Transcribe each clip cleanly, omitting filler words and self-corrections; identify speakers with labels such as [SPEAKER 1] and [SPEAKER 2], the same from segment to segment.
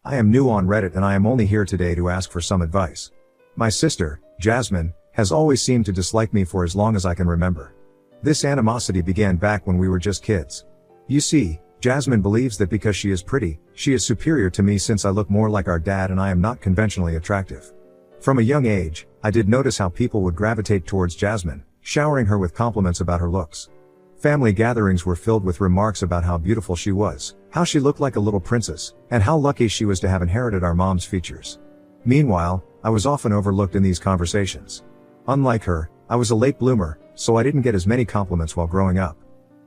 [SPEAKER 1] I am new on Reddit and I am only here today to ask for some advice. My sister, Jasmine, has always seemed to dislike me for as long as I can remember. This animosity began back when we were just kids. You see, Jasmine believes that because she is pretty, she is superior to me since I look more like our dad and I am not conventionally attractive. From a young age, I did notice how people would gravitate towards Jasmine, showering her with compliments about her looks. Family gatherings were filled with remarks about how beautiful she was, how she looked like a little princess, and how lucky she was to have inherited our mom's features. Meanwhile, I was often overlooked in these conversations. Unlike her, I was a late bloomer, so I didn't get as many compliments while growing up.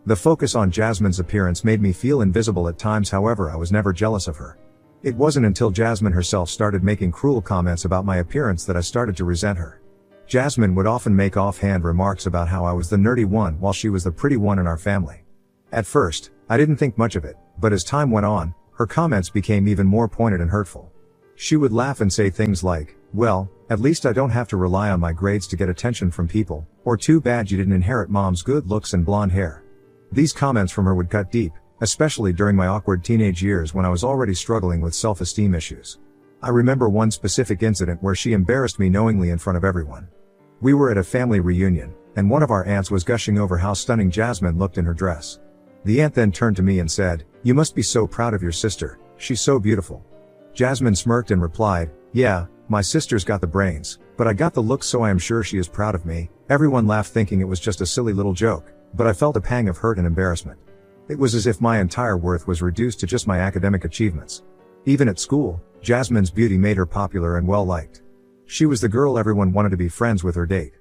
[SPEAKER 1] The focus on Jasmine's appearance made me feel invisible at times, however I was never jealous of her. It wasn't until Jasmine herself started making cruel comments about my appearance that I started to resent her. Jasmine would often make offhand remarks about how I was the nerdy one while she was the pretty one in our family. At first, I didn't think much of it, but as time went on, her comments became even more pointed and hurtful. She would laugh and say things like, "Well, at least I don't have to rely on my grades to get attention from people," or "Too bad you didn't inherit mom's good looks and blonde hair." These comments from her would cut deep, especially during my awkward teenage years when I was already struggling with self-esteem issues. I remember one specific incident where she embarrassed me knowingly in front of everyone. We were at a family reunion, and one of our aunts was gushing over how stunning Jasmine looked in her dress. The aunt then turned to me and said, "You must be so proud of your sister, she's so beautiful." Jasmine smirked and replied, "Yeah, my sister's got the brains, but I got the looks, so I am sure she is proud of me." Everyone laughed thinking it was just a silly little joke, but I felt a pang of hurt and embarrassment. It was as if my entire worth was reduced to just my academic achievements. Even at school, Jasmine's beauty made her popular and well liked. She was the girl everyone wanted to be friends with or date.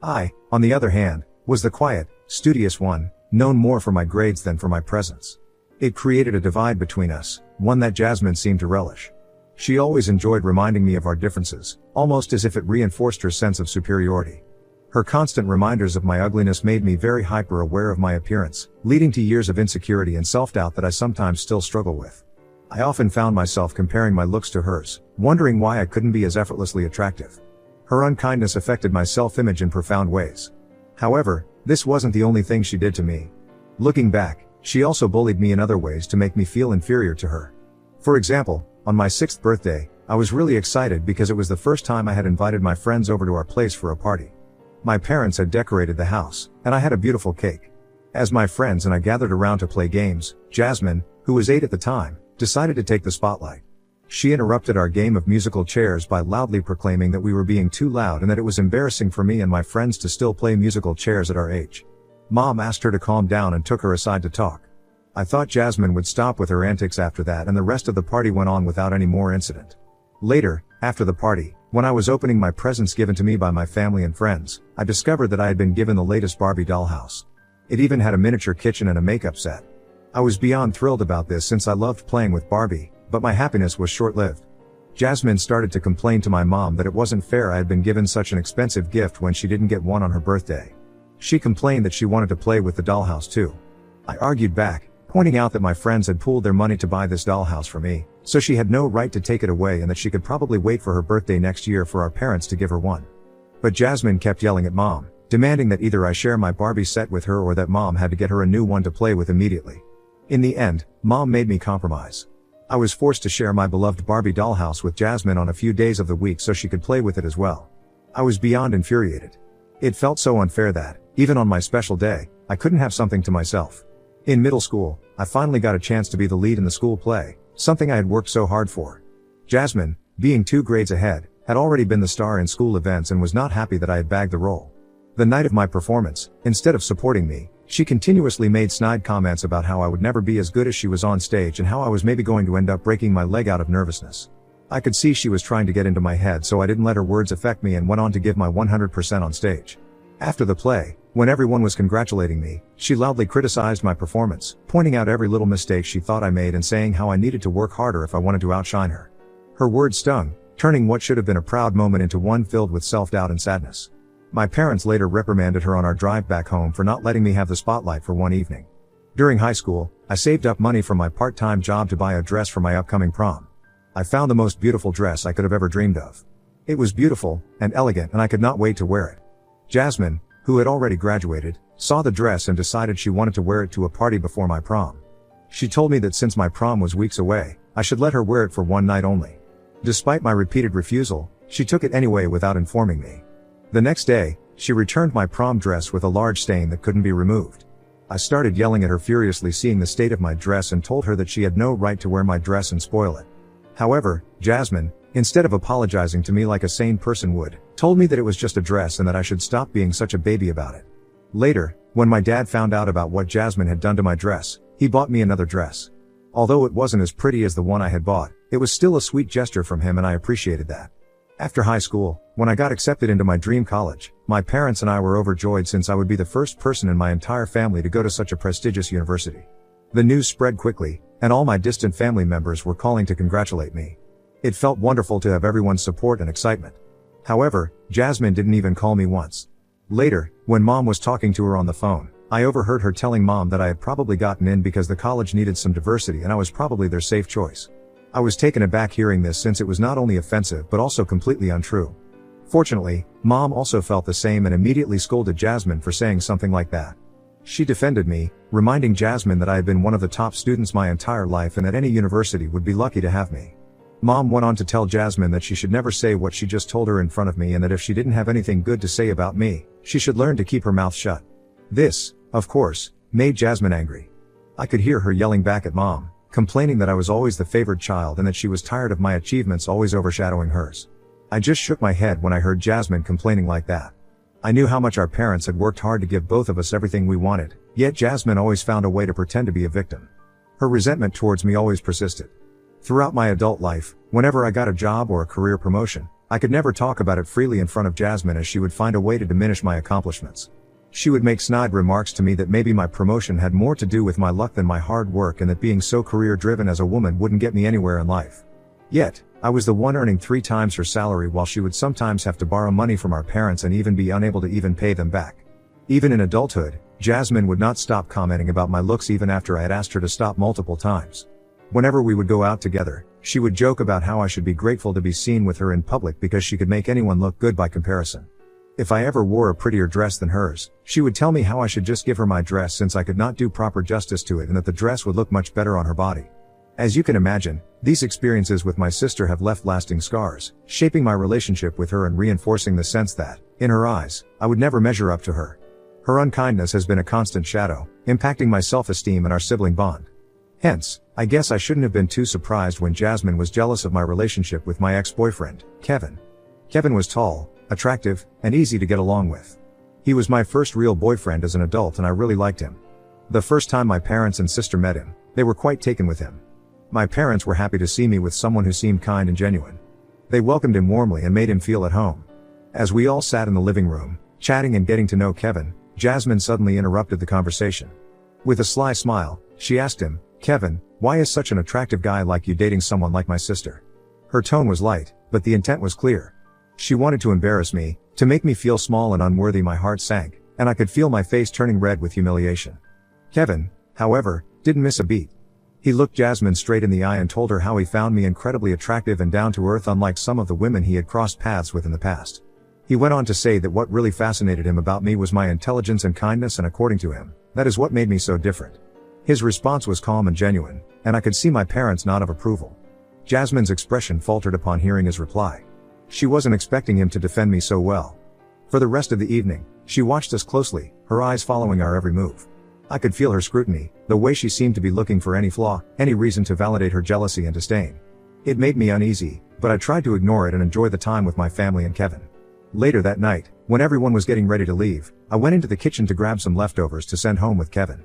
[SPEAKER 1] I, on the other hand, was the quiet, studious one, known more for my grades than for my presence. It created a divide between us, one that Jasmine seemed to relish. She always enjoyed reminding me of our differences, almost as if it reinforced her sense of superiority. Her constant reminders of my ugliness made me very hyper-aware of my appearance, leading to years of insecurity and self-doubt that I sometimes still struggle with. I often found myself comparing my looks to hers, wondering why I couldn't be as effortlessly attractive. Her unkindness affected my self-image in profound ways. However, this wasn't the only thing she did to me. Looking back, she also bullied me in other ways to make me feel inferior to her. For example, on my 6th birthday, I was really excited because it was the first time I had invited my friends over to our place for a party. My parents had decorated the house, and I had a beautiful cake. As my friends and I gathered around to play games, Jasmine, who was 8 at the time, decided to take the spotlight. She interrupted our game of musical chairs by loudly proclaiming that we were being too loud and that it was embarrassing for me and my friends to still play musical chairs at our age. Mom asked her to calm down and took her aside to talk. I thought Jasmine would stop with her antics after that, and the rest of the party went on without any more incident. Later, after the party, when I was opening my presents given to me by my family and friends, I discovered that I had been given the latest Barbie dollhouse. It even had a miniature kitchen and a makeup set. I was beyond thrilled about this since I loved playing with Barbie, but my happiness was short-lived. Jasmine started to complain to my mom that it wasn't fair I had been given such an expensive gift when she didn't get one on her birthday. She complained that she wanted to play with the dollhouse too. I argued back, pointing out that my friends had pooled their money to buy this dollhouse for me, so she had no right to take it away and that she could probably wait for her birthday next year for our parents to give her one. But Jasmine kept yelling at Mom, demanding that either I share my Barbie set with her or that Mom had to get her a new one to play with immediately. In the end, Mom made me compromise. I was forced to share my beloved Barbie dollhouse with Jasmine on a few days of the week so she could play with it as well. I was beyond infuriated. It felt so unfair that, even on my special day, I couldn't have something to myself. In middle school, I finally got a chance to be the lead in the school play, something I had worked so hard for. Jasmine, being 2 grades ahead, had already been the star in school events and was not happy that I had bagged the role. The night of my performance, instead of supporting me, she continuously made snide comments about how I would never be as good as she was on stage and how I was maybe going to end up breaking my leg out of nervousness. I could see she was trying to get into my head, so I didn't let her words affect me and went on to give my 100% on stage. After the play, when everyone was congratulating me, she loudly criticized my performance, pointing out every little mistake she thought I made and saying how I needed to work harder if I wanted to outshine her. Her words stung, turning what should have been a proud moment into one filled with self-doubt and sadness. My parents later reprimanded her on our drive back home for not letting me have the spotlight for one evening. During high school, I saved up money from my part-time job to buy a dress for my upcoming prom. I found the most beautiful dress I could have ever dreamed of. It was beautiful and elegant and I could not wait to wear it. Jasmine, who had already graduated, saw the dress and decided she wanted to wear it to a party before my prom. She told me that since my prom was weeks away, I should let her wear it for one night only. Despite my repeated refusal, she took it anyway without informing me. The next day, she returned my prom dress with a large stain that couldn't be removed. I started yelling at her furiously, seeing the state of my dress, and told her that she had no right to wear my dress and spoil it. However, Jasmine, instead of apologizing to me like a sane person would, told me that it was just a dress and that I should stop being such a baby about it. Later, when my dad found out about what Jasmine had done to my dress, he bought me another dress. Although it wasn't as pretty as the one I had bought, it was still a sweet gesture from him, and I appreciated that. After high school, when I got accepted into my dream college, my parents and I were overjoyed, since I would be the first person in my entire family to go to such a prestigious university. The news spread quickly, and all my distant family members were calling to congratulate me. It felt wonderful to have everyone's support and excitement. However, Jasmine didn't even call me once. Later, when Mom was talking to her on the phone, I overheard her telling Mom that I had probably gotten in because the college needed some diversity and I was probably their safe choice. I was taken aback hearing this, since it was not only offensive but also completely untrue. Fortunately, Mom also felt the same and immediately scolded Jasmine for saying something like that. She defended me, reminding Jasmine that I had been one of the top students my entire life and that any university would be lucky to have me. Mom went on to tell Jasmine that she should never say what she just told her in front of me, and that if she didn't have anything good to say about me, she should learn to keep her mouth shut. This, of course, made Jasmine angry. I could hear her yelling back at Mom, complaining that I was always the favored child and that she was tired of my achievements always overshadowing hers. I just shook my head when I heard Jasmine complaining like that. I knew how much our parents had worked hard to give both of us everything we wanted, yet Jasmine always found a way to pretend to be a victim. Her resentment towards me always persisted. Throughout my adult life, whenever I got a job or a career promotion, I could never talk about it freely in front of Jasmine, as she would find a way to diminish my accomplishments. She would make snide remarks to me that maybe my promotion had more to do with my luck than my hard work, and that being so career-driven as a woman wouldn't get me anywhere in life. Yet, I was the one earning 3 times her salary, while she would sometimes have to borrow money from our parents and even be unable to even pay them back. Even in adulthood, Jasmine would not stop commenting about my looks even after I had asked her to stop multiple times. Whenever we would go out together, she would joke about how I should be grateful to be seen with her in public because she could make anyone look good by comparison. If I ever wore a prettier dress than hers, she would tell me how I should just give her my dress, since I could not do proper justice to it, and that the dress would look much better on her body. As you can imagine, these experiences with my sister have left lasting scars, shaping my relationship with her and reinforcing the sense that, in her eyes, I would never measure up to her. Her unkindness has been a constant shadow, impacting my self-esteem and our sibling bond. Hence, I guess I shouldn't have been too surprised when Jasmine was jealous of my relationship with my ex-boyfriend, Kevin. Kevin was tall, attractive, and easy to get along with. He was my first real boyfriend as an adult, and I really liked him. The first time my parents and sister met him, they were quite taken with him. My parents were happy to see me with someone who seemed kind and genuine. They welcomed him warmly and made him feel at home. As we all sat in the living room, chatting and getting to know Kevin, Jasmine suddenly interrupted the conversation. With a sly smile, she asked him, "Kevin, why is such an attractive guy like you dating someone like my sister?" Her tone was light, but the intent was clear. She wanted to embarrass me, to make me feel small and unworthy. My heart sank, and I could feel my face turning red with humiliation. Kevin, however, didn't miss a beat. He looked Jasmine straight in the eye and told her how he found me incredibly attractive and down to earth, unlike some of the women he had crossed paths with in the past. He went on to say that what really fascinated him about me was my intelligence and kindness, and according to him, that is what made me so different. His response was calm and genuine, and I could see my parents' nod of approval. Jasmine's expression faltered upon hearing his reply. She wasn't expecting him to defend me so well. For the rest of the evening, she watched us closely, her eyes following our every move. I could feel her scrutiny, the way she seemed to be looking for any flaw, any reason to validate her jealousy and disdain. It made me uneasy, but I tried to ignore it and enjoy the time with my family and Kevin. Later that night, when everyone was getting ready to leave, I went into the kitchen to grab some leftovers to send home with Kevin.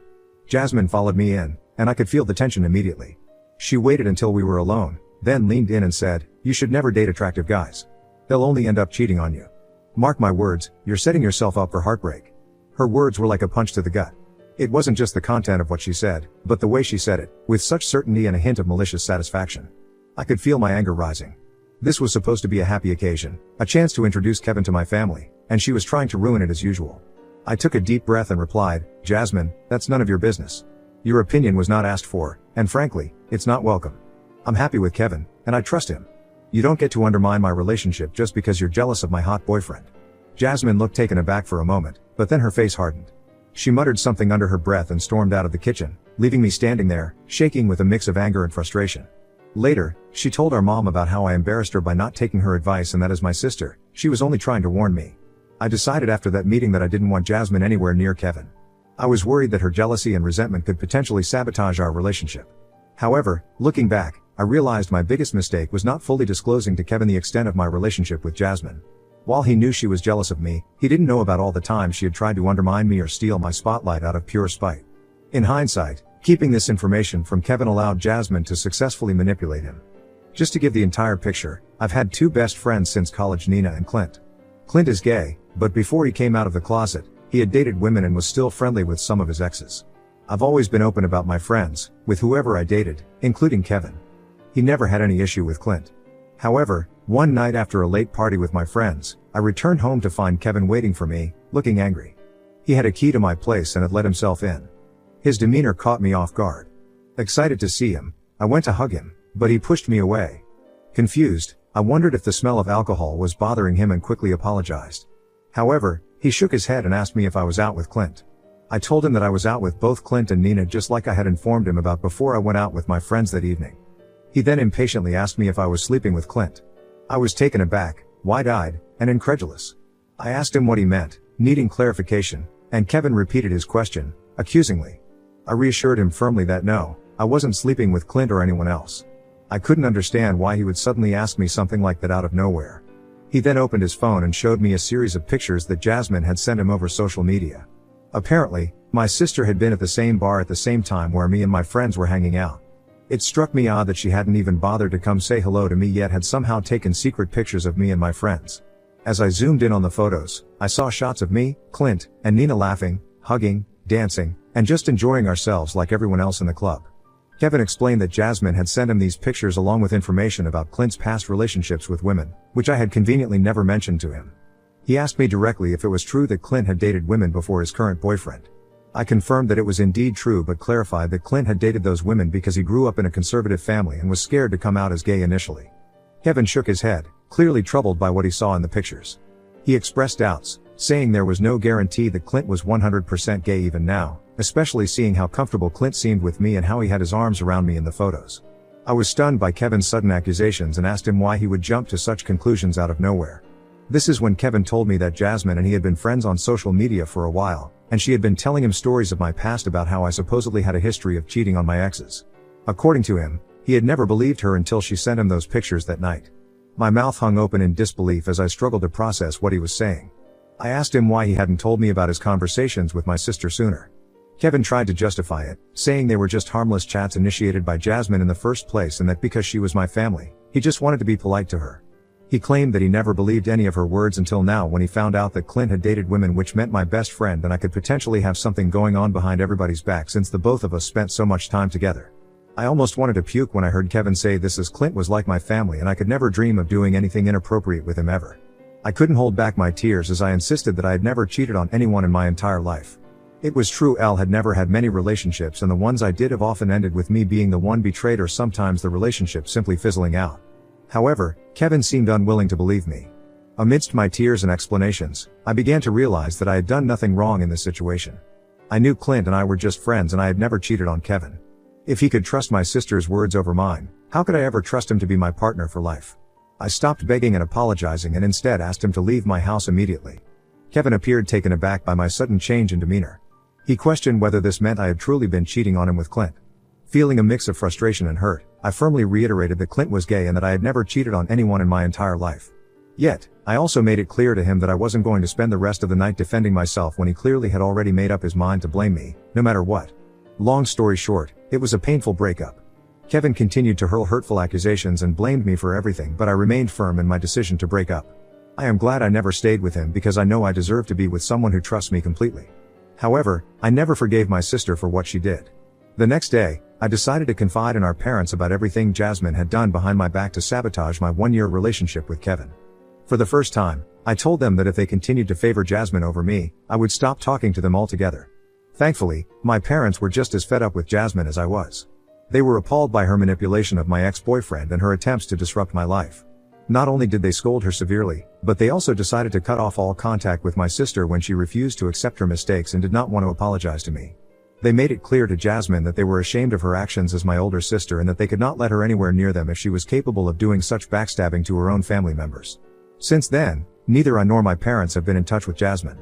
[SPEAKER 1] Jasmine followed me in, and I could feel the tension immediately. She waited until we were alone, then leaned in and said, "You should never date attractive guys. They'll only end up cheating on you. Mark my words, you're setting yourself up for heartbreak." Her words were like a punch to the gut. It wasn't just the content of what she said, but the way she said it, with such certainty and a hint of malicious satisfaction. I could feel my anger rising. This was supposed to be a happy occasion, a chance to introduce Kevin to my family, and she was trying to ruin it as usual. I took a deep breath and replied, "Jasmine, that's none of your business. Your opinion was not asked for, and frankly, it's not welcome. I'm happy with Kevin, and I trust him. You don't get to undermine my relationship just because you're jealous of my hot boyfriend." Jasmine looked taken aback for a moment, but then her face hardened. She muttered something under her breath and stormed out of the kitchen, leaving me standing there, shaking with a mix of anger and frustration. Later, she told our mom about how I embarrassed her by not taking her advice and that as my sister, she was only trying to warn me. I decided after that meeting that I didn't want Jasmine anywhere near Kevin. I was worried that her jealousy and resentment could potentially sabotage our relationship. However, looking back, I realized my biggest mistake was not fully disclosing to Kevin the extent of my relationship with Jasmine. While he knew she was jealous of me, he didn't know about all the times she had tried to undermine me or steal my spotlight out of pure spite. In hindsight, keeping this information from Kevin allowed Jasmine to successfully manipulate him. Just to give the entire picture, I've had two best friends since college, Nina and Clint. Clint is gay, but before he came out of the closet, he had dated women and was still friendly with some of his exes. I've always been open about my friends, with whoever I dated, including Kevin. He never had any issue with Clint. However, one night after a late party with my friends, I returned home to find Kevin waiting for me, looking angry. He had a key to my place and had let himself in. His demeanor caught me off guard. Excited to see him, I went to hug him, but he pushed me away. Confused, I wondered if the smell of alcohol was bothering him and quickly apologized. However, he shook his head and asked me if I was out with Clint. I told him that I was out with both Clint and Nina, just like I had informed him about before I went out with my friends that evening. He then impatiently asked me if I was sleeping with Clint. I was taken aback, wide-eyed, and incredulous. I asked him what he meant, needing clarification, and Kevin repeated his question, accusingly. I reassured him firmly that no, I wasn't sleeping with Clint or anyone else. I couldn't understand why he would suddenly ask me something like that out of nowhere. He then opened his phone and showed me a series of pictures that Jasmine had sent him over social media. Apparently, my sister had been at the same bar at the same time where me and my friends were hanging out. It struck me odd that she hadn't even bothered to come say hello to me, yet had somehow taken secret pictures of me and my friends. As I zoomed in on the photos, I saw shots of me, Clint, and Nina laughing, hugging, dancing, and just enjoying ourselves like everyone else in the club. Kevin explained that Jasmine had sent him these pictures along with information about Clint's past relationships with women, which I had conveniently never mentioned to him. He asked me directly if it was true that Clint had dated women before his current boyfriend. I confirmed that it was indeed true, but clarified that Clint had dated those women because he grew up in a conservative family and was scared to come out as gay initially. Kevin shook his head, clearly troubled by what he saw in the pictures. He expressed doubts, saying there was no guarantee that Clint was 100% gay even now, especially seeing how comfortable Clint seemed with me and how he had his arms around me in the photos. I was stunned by Kevin's sudden accusations and asked him why he would jump to such conclusions out of nowhere. This is when Kevin told me that Jasmine and he had been friends on social media for a while, and she had been telling him stories of my past about how I supposedly had a history of cheating on my exes. According to him, he had never believed her until she sent him those pictures that night. My mouth hung open in disbelief as I struggled to process what he was saying. I asked him why he hadn't told me about his conversations with my sister sooner. Kevin tried to justify it, saying they were just harmless chats initiated by Jasmine in the first place and that because she was my family, he just wanted to be polite to her. He claimed that he never believed any of her words until now when he found out that Clint had dated women, which meant my best friend and I could potentially have something going on behind everybody's back since the both of us spent so much time together. I almost wanted to puke when I heard Kevin say this, as Clint was like my family and I could never dream of doing anything inappropriate with him ever. I couldn't hold back my tears as I insisted that I had never cheated on anyone in my entire life. It was true, Elle had never had many relationships, and the ones I did have often ended with me being the one betrayed or sometimes the relationship simply fizzling out. However, Kevin seemed unwilling to believe me. Amidst my tears and explanations, I began to realize that I had done nothing wrong in this situation. I knew Clint and I were just friends and I had never cheated on Kevin. If he could trust my sister's words over mine, how could I ever trust him to be my partner for life? I stopped begging and apologizing and instead asked him to leave my house immediately. Kevin appeared taken aback by my sudden change in demeanor. He questioned whether this meant I had truly been cheating on him with Clint. Feeling a mix of frustration and hurt, I firmly reiterated that Clint was gay and that I had never cheated on anyone in my entire life. Yet, I also made it clear to him that I wasn't going to spend the rest of the night defending myself when he clearly had already made up his mind to blame me, no matter what. Long story short, it was a painful breakup. Kevin continued to hurl hurtful accusations and blamed me for everything, but I remained firm in my decision to break up. I am glad I never stayed with him because I know I deserve to be with someone who trusts me completely. However, I never forgave my sister for what she did. The next day, I decided to confide in our parents about everything Jasmine had done behind my back to sabotage my one-year relationship with Kevin. For the first time, I told them that if they continued to favor Jasmine over me, I would stop talking to them altogether. Thankfully, my parents were just as fed up with Jasmine as I was. They were appalled by her manipulation of my ex-boyfriend and her attempts to disrupt my life. Not only did they scold her severely, but they also decided to cut off all contact with my sister when she refused to accept her mistakes and did not want to apologize to me. They made it clear to Jasmine that they were ashamed of her actions as my older sister and that they could not let her anywhere near them if she was capable of doing such backstabbing to her own family members. Since then, neither I nor my parents have been in touch with Jasmine.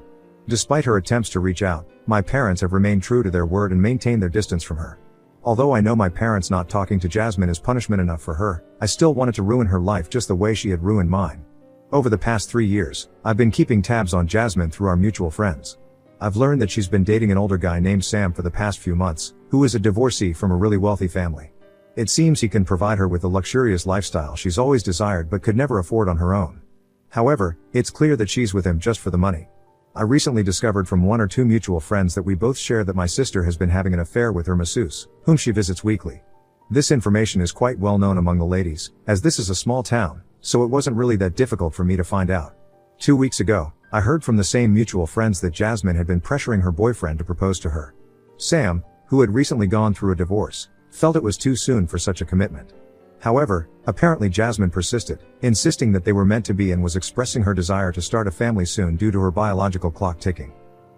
[SPEAKER 1] Despite her attempts to reach out, my parents have remained true to their word and maintained their distance from her. Although I know my parents not talking to Jasmine is punishment enough for her, I still wanted to ruin her life just the way she had ruined mine. Over the past 3 years, I've been keeping tabs on Jasmine through our mutual friends. I've learned that she's been dating an older guy named Sam for the past few months, who is a divorcee from a really wealthy family. It seems he can provide her with the luxurious lifestyle she's always desired but could never afford on her own. However, it's clear that she's with him just for the money. I recently discovered from 1 or 2 mutual friends that we both share that my sister has been having an affair with her masseuse, whom she visits weekly. This information is quite well known among the ladies, as this is a small town, so it wasn't really that difficult for me to find out. 2 weeks ago, I heard from the same mutual friends that Jasmine had been pressuring her boyfriend to propose to her. Sam, who had recently gone through a divorce, felt it was too soon for such a commitment. However, apparently Jasmine persisted, insisting that they were meant to be and was expressing her desire to start a family soon due to her biological clock ticking.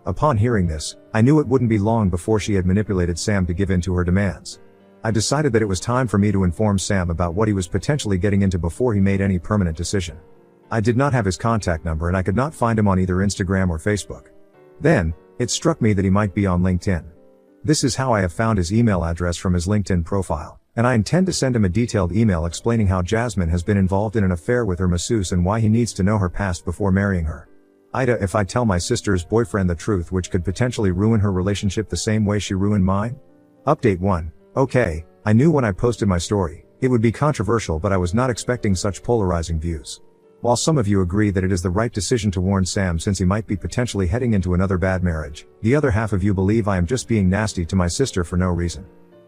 [SPEAKER 1] Upon hearing this, I knew it wouldn't be long before she had manipulated Sam to give in to her demands. I decided that it was time for me to inform Sam about what he was potentially getting into before he made any permanent decision. I did not have his contact number and I could not find him on either Instagram or Facebook. Then, it struck me that he might be on LinkedIn. This is how I have found his email address from his LinkedIn profile, and I intend to send him a detailed email explaining how Jasmine has been involved in an affair with her masseuse and why he needs to know her past before marrying her. Ida, if I tell my sister's boyfriend the truth which could potentially ruin her relationship the same way she ruined mine? Update 1. Okay, I knew when I posted my story, it would be controversial, but I was not expecting such polarizing views. While some of you agree that it is the right decision to warn Sam since he might be potentially heading into another bad marriage, the other half of you believe I am just being nasty to my sister for no reason.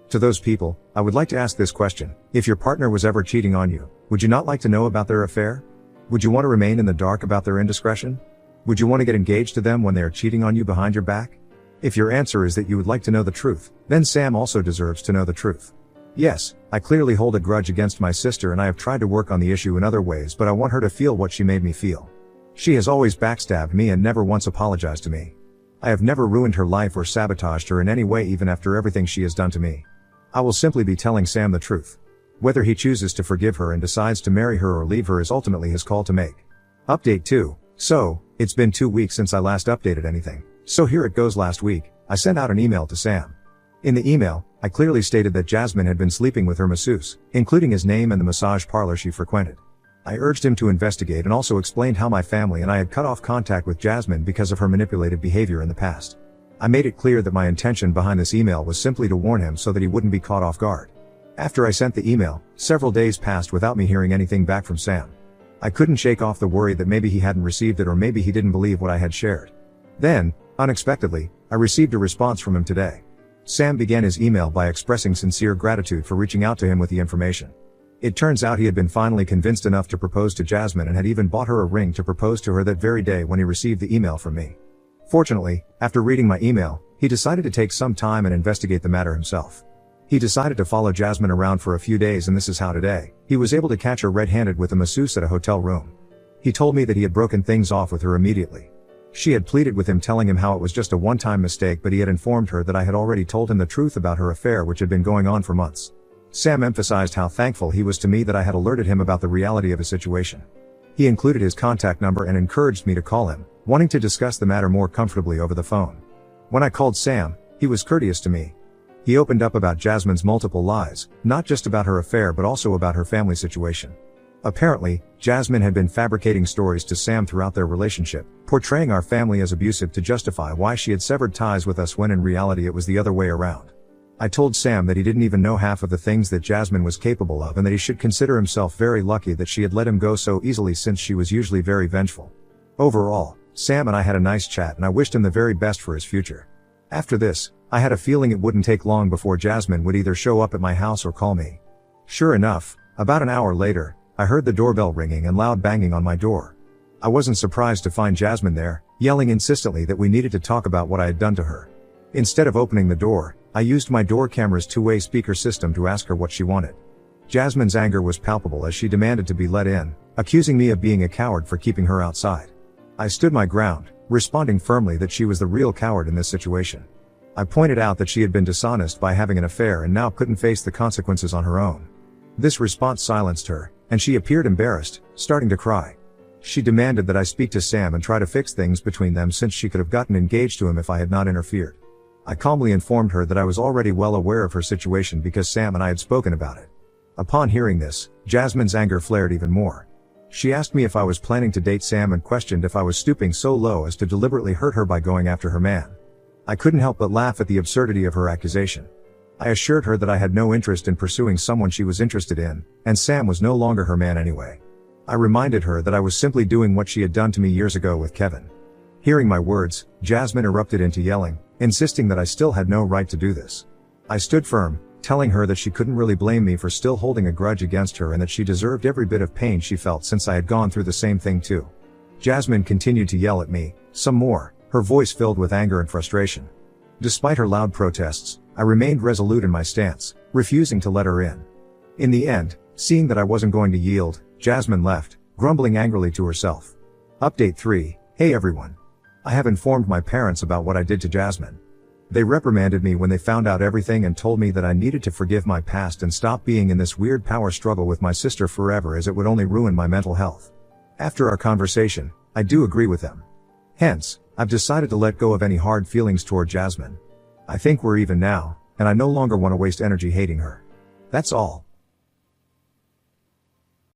[SPEAKER 1] To those people, I would like to ask this question: if your partner was ever cheating on you, would you not like to know about their affair? Would you want to remain in the dark about their indiscretion? Would you want to get engaged to them when they are cheating on you behind your back? If your answer is that you would like to know the truth, then Sam also deserves to know the truth. Yes, I clearly hold a grudge against my sister and I have tried to work on the issue in other ways, but I want her to feel what she made me feel. She has always backstabbed me and never once apologized to me. I have never ruined her life or sabotaged her in any way, even after everything she has done to me. I will simply be telling Sam the truth. Whether he chooses to forgive her and decides to marry her or leave her is ultimately his call to make. Update 2. So, it's been 2 weeks since I last updated anything. So here it goes. Last week, I sent out an email to Sam. In the email, I clearly stated that Jasmine had been sleeping with her masseuse, including his name and the massage parlor she frequented. I urged him to investigate and also explained how my family and I had cut off contact with Jasmine because of her manipulative behavior in the past. I made it clear that my intention behind this email was simply to warn him so that he wouldn't be caught off guard. After I sent the email, several days passed without me hearing anything back from Sam. I couldn't shake off the worry that maybe he hadn't received it or maybe he didn't believe what I had shared. Then, unexpectedly, I received a response from him today. Sam began his email by expressing sincere gratitude for reaching out to him with the information. It turns out he had been finally convinced enough to propose to Jasmine and had even bought her a ring to propose to her that very day when he received the email from me. Fortunately, after reading my email, he decided to take some time and investigate the matter himself. He decided to follow Jasmine around for a few days, and this is how today, he was able to catch her red-handed with a masseuse at a hotel room. He told me that he had broken things off with her immediately. She had pleaded with him, telling him how it was just a one-time mistake, but he had informed her that I had already told him the truth about her affair, which had been going on for months. Sam emphasized how thankful he was to me that I had alerted him about the reality of his situation. He included his contact number and encouraged me to call him, wanting to discuss the matter more comfortably over the phone. When I called Sam, he was courteous to me. He opened up about Jasmine's multiple lies, not just about her affair but also about her family situation. Apparently, Jasmine had been fabricating stories to Sam throughout their relationship, portraying our family as abusive to justify why she had severed ties with us when in reality it was the other way around. I told Sam that he didn't even know half of the things that Jasmine was capable of and that he should consider himself very lucky that she had let him go so easily, since she was usually very vengeful. Overall, Sam and I had a nice chat and I wished him the very best for his future. After this, I had a feeling it wouldn't take long before Jasmine would either show up at my house or call me. Sure enough, about an hour later, I heard the doorbell ringing and loud banging on my door. I wasn't surprised to find Jasmine there, yelling insistently that we needed to talk about what I had done to her. Instead of opening the door, I used my door camera's two-way speaker system to ask her what she wanted. Jasmine's anger was palpable as she demanded to be let in, accusing me of being a coward for keeping her outside. I stood my ground, responding firmly that she was the real coward in this situation. I pointed out that she had been dishonest by having an affair and now couldn't face the consequences on her own. This response silenced her, and she appeared embarrassed, starting to cry. She demanded that I speak to Sam and try to fix things between them since she could have gotten engaged to him if I had not interfered. I calmly informed her that I was already well aware of her situation because Sam and I had spoken about it. Upon hearing this, Jasmine's anger flared even more. She asked me if I was planning to date Sam and questioned if I was stooping so low as to deliberately hurt her by going after her man. I couldn't help but laugh at the absurdity of her accusation. I assured her that I had no interest in pursuing someone she was interested in, and Sam was no longer her man anyway. I reminded her that I was simply doing what she had done to me years ago with Kevin. Hearing my words, Jasmine erupted into yelling, insisting that I still had no right to do this. I stood firm, telling her that she couldn't really blame me for still holding a grudge against her and that she deserved every bit of pain she felt since I had gone through the same thing too. Jasmine continued to yell at me, some more, her voice filled with anger and frustration. Despite her loud protests, I remained resolute in my stance, refusing to let her in. In the end, seeing that I wasn't going to yield, Jasmine left, grumbling angrily to herself. Update 3, hey everyone. I have informed my parents about what I did to Jasmine. They reprimanded me when they found out everything and told me that I needed to forgive my past and stop being in this weird power struggle with my sister forever as it would only ruin my mental health. After our conversation, I do agree with them. Hence, I've decided to let go of any hard feelings toward Jasmine. I think we're even now, and I no longer want to waste energy hating her. That's all.